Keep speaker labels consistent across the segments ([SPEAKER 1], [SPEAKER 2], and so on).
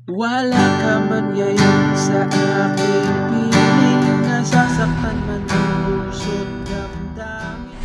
[SPEAKER 1] Wala ka man ngayon sa aking piling, nasasaktan man ang puso't damdamin.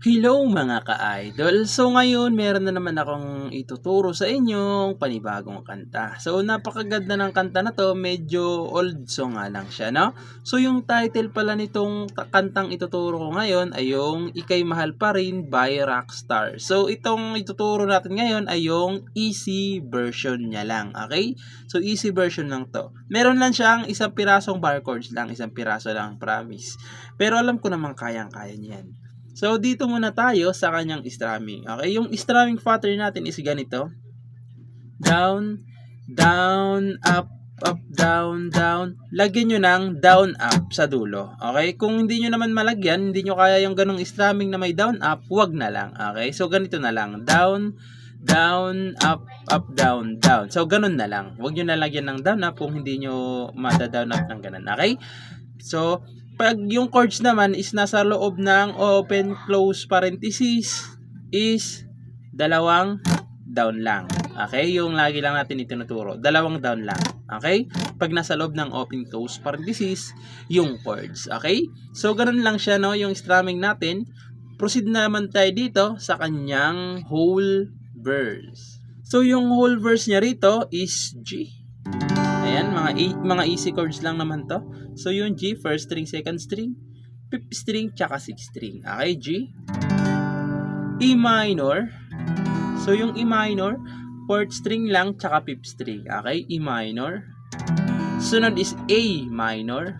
[SPEAKER 1] Hello mga ka-idol! So ngayon meron na naman akong ituturo sa inyong panibagong kanta. So napakaganda ng kanta na to, medyo old song nga lang siya, no? So yung title pala nitong kantang ituturo ko ngayon ay yung Ika'y Mahal Pa Rin by Rockstar. So itong ituturo natin ngayon ay yung easy version niya lang, okay? So easy version lang to. Meron lang siyang isang pirasong bar chords lang, isang piraso lang, promise. Pero alam ko namang kayang-kaya niyan. So, dito muna tayo sa kanyang strumming. Okay, yung strumming pattern natin is ganito. Down, down, up, up, down, down. Lagyan nyo ng down, up sa dulo. Okay, kung hindi nyo naman malagyan, hindi nyo kaya yung ganong strumming na may down, up, wag na lang. Okay, so ganito na lang. Down, down, up, up, down, down. So, ganun na lang. Wag nyo na lagyan ng down, up kung hindi nyo mada-down up ng ganun. Okay, so pag yung chords naman is nasa loob ng open close parenthesis is dalawang down lang. Okay? Yung lagi lang natin itinuturo. Dalawang down lang. Okay? Pag nasa loob ng open close parenthesis, yung chords. Okay? So, ganun lang siya, no? Yung strumming natin. Proceed naman tayo dito sa kanyang whole verse. So, yung whole verse niya rito is G. Ayan, mga easy chords lang naman to. So, yung G, first string, second string, fifth string, tsaka sixth string. Okay, G. E minor. So, yung E minor, fourth string lang, tsaka fifth string. Okay, E minor. Sunod is A minor.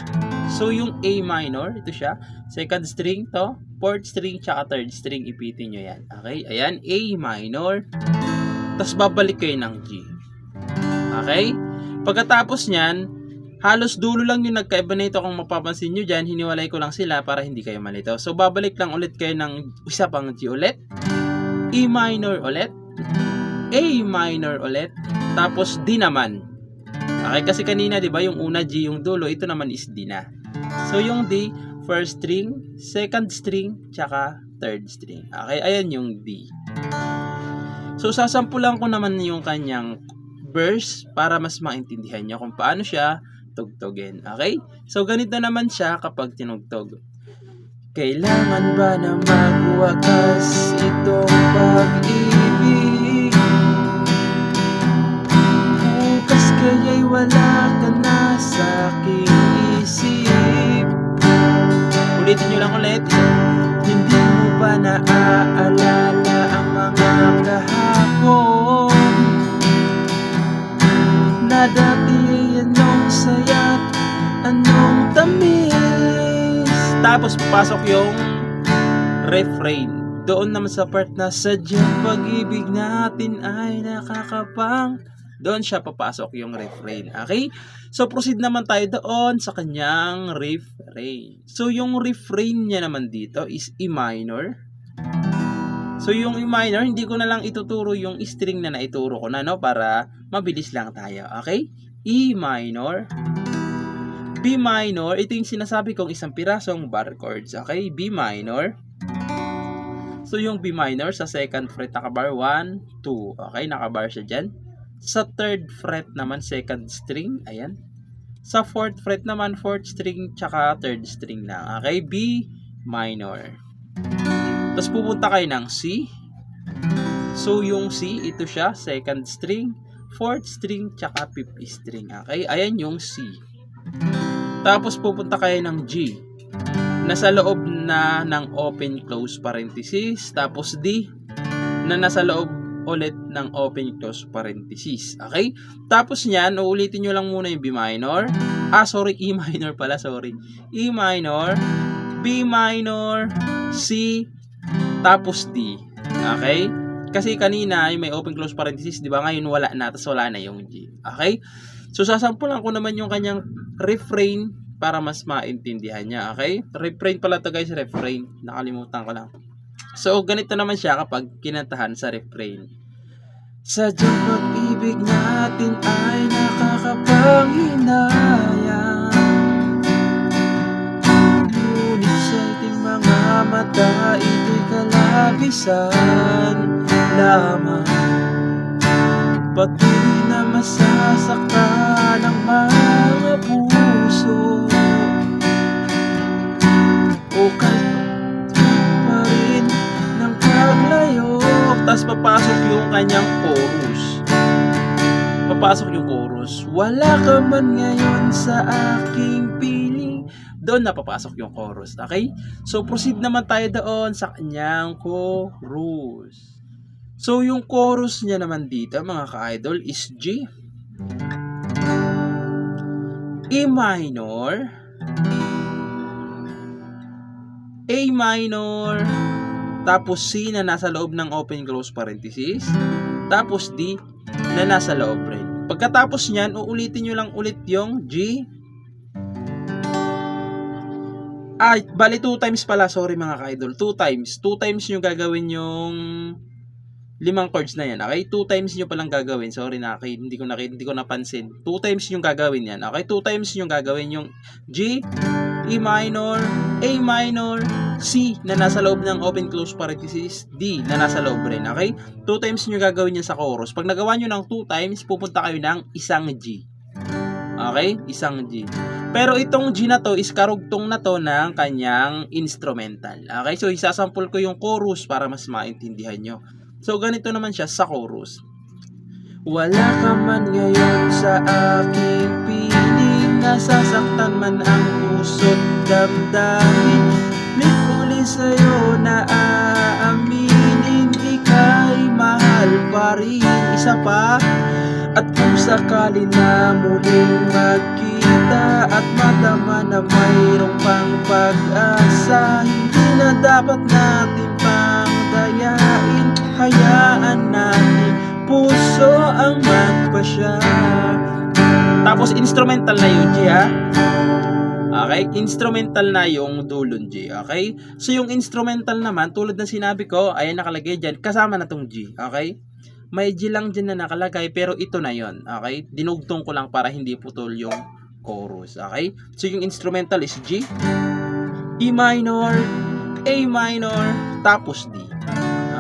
[SPEAKER 1] So, yung A minor, ito siya. Second string to, fourth string, tsaka third string. Ipitin nyo yan. Okay, ayan, A minor. Tapos, babalik kayo ng G. Okay? Pagkatapos nyan, halos dulo lang yung nagkaiba nito. Kung mapapansin nyo dyan, hiniwalay ko lang sila para hindi kayo malito. So, babalik lang ulit kayo ng isa pang G ulit. E minor ulit. A minor ulit. Tapos, D naman. Okay, kasi kanina, di ba, yung una G yung dulo, ito naman is D na. So, yung D, first string, second string, tsaka third string. Okay, ayan yung D. So, sasampulan ko naman yung kanyang verse para mas maintindihan nyo kung paano siya tugtugin. Okay? So, ganito naman siya kapag tinugtog. Kailangan ba na magwakas itong pag-ibig? Bukas kaya'y wala ka na sa aking isip. Ulitin nyo lang ulit. Hindi mo ba naaalala ang mga kahapon? Na dati anong saya't anong tamis. Tapos papasok yung refrain. Doon naman sa part na sadyang pag-ibig natin ay nakakapang. Doon siya papasok yung refrain. Okay? So proceed naman tayo doon sa kanyang refrain. So yung refrain niya naman dito is E minor. So, yung E minor, hindi ko na lang ituturo yung string na naituro ko na, no? Para mabilis lang tayo. Okay? E minor. B minor. Ito yung sinasabi kong isang pirasong bar chords. Okay? B minor. So, yung B minor, sa second fret, nakabar 1, 2. Okay? Nakabar siya dyan. Sa third fret naman, second string. Ayan. Sa fourth fret naman, fourth string, tsaka third string lang. Okay? B minor. Tapos pupunta kayo ng C. So, yung C, ito siya, second string, fourth string, tsaka fifth string. Okay? Ayan yung C. Tapos pupunta kayo ng G. Nasa loob na ng open close parenthesis. Tapos D, na nasa loob ulit ng open close parenthesis. Okay? Tapos nyan, uulitin nyo lang muna yung B minor. E minor pala, sorry. E minor, B minor, C, tapos D. Okay? Kasi kanina ay may open close parenthesis, di ba? Ngayon wala na, tapos wala na yung G. Okay? So, sasampulan ko naman yung kanyang refrain para mas maintindihan niya. Okay? Refrain pala to guys, refrain. Nakalimutan ko lang. So, ganito naman siya kapag kinantahan sa refrain. Sadyang pag-ibig natin ay nakakapanghinayang. Ngunit sa ating mga mata minsan lamang, patuloy na masasaktan ang mga puso. Ukay pa rin ng paglayo. Tas papasok yung kanyang chorus. Wala ka man ngayon sa aking piling. Doon na papasok yung chorus. Okay? So proceed naman tayo doon sa kanyang chorus. So yung chorus niya naman dito mga ka-idol is G, E minor, A minor, tapos C na nasa loob ng open close parenthesis, tapos D na nasa loob rin. Pagkatapos niyan, uulitin nyo lang ulit yung G. Bali 2 times pala, sorry mga ka-idol. 2 times. 2 times nyo gagawin yung 5 chords na yan. Okay? 2 times nyo palang gagawin. Sorry na, okay? Hindi ko napansin. 2 times nyo gagawin yan. Okay? 2 times nyo gagawin yung G, E minor, A minor, C na nasa loob ng open close parenthesis, D na nasa loob rin. Okay? 2 times nyo gagawin yan sa chorus. Pag nagawa nyo ng 2 times, pupunta kayo ng isang G. Okay? Isang G. Pero itong G na to is karugtong na to ng kanyang instrumental. Okay? So, isasample ko yung chorus para mas maintindihan nyo. So, ganito naman siya sa chorus. Wala ka man ngayon sa aking piling, nasasaktan man ang puso't damdamin. Uli sa'yo na aaminin, ika'y mahal pa rin. Isa pa, at kung sakali na muling magkita at madama na mayroong pang pag-asa, hindi na dapat natin pang dayain. Hayaan natin puso ang magpasya. Tapos instrumental na yung G, ha? Okay? Instrumental na yung dulon G. Okay? So yung instrumental naman, tulad ng sinabi ko, ayan nakalagay dyan, kasama na tong G. Okay? May G lang dyan na nakalagay, pero ito na yon. Okay? Dinugtong ko lang para hindi putol yung chorus. Okay? So yung instrumental is G, E minor, A minor, tapos D.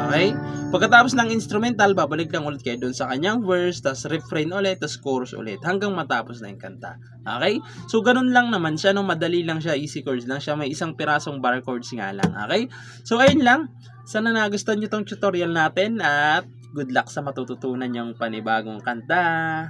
[SPEAKER 1] Okay? Pagkatapos ng instrumental, babalik lang ulit kayo doon sa kanyang verse, tas refrain ulit, tas chorus ulit, hanggang matapos na yung kanta. Okay? So, ganun lang naman siya, no? Madali lang siya, easy chords lang siya, may isang pirasong bar chords nga lang. Okay? So, ayun lang. Sana nagustuhan nyo tong tutorial natin at good luck sa matututunan yung panibagong kanta.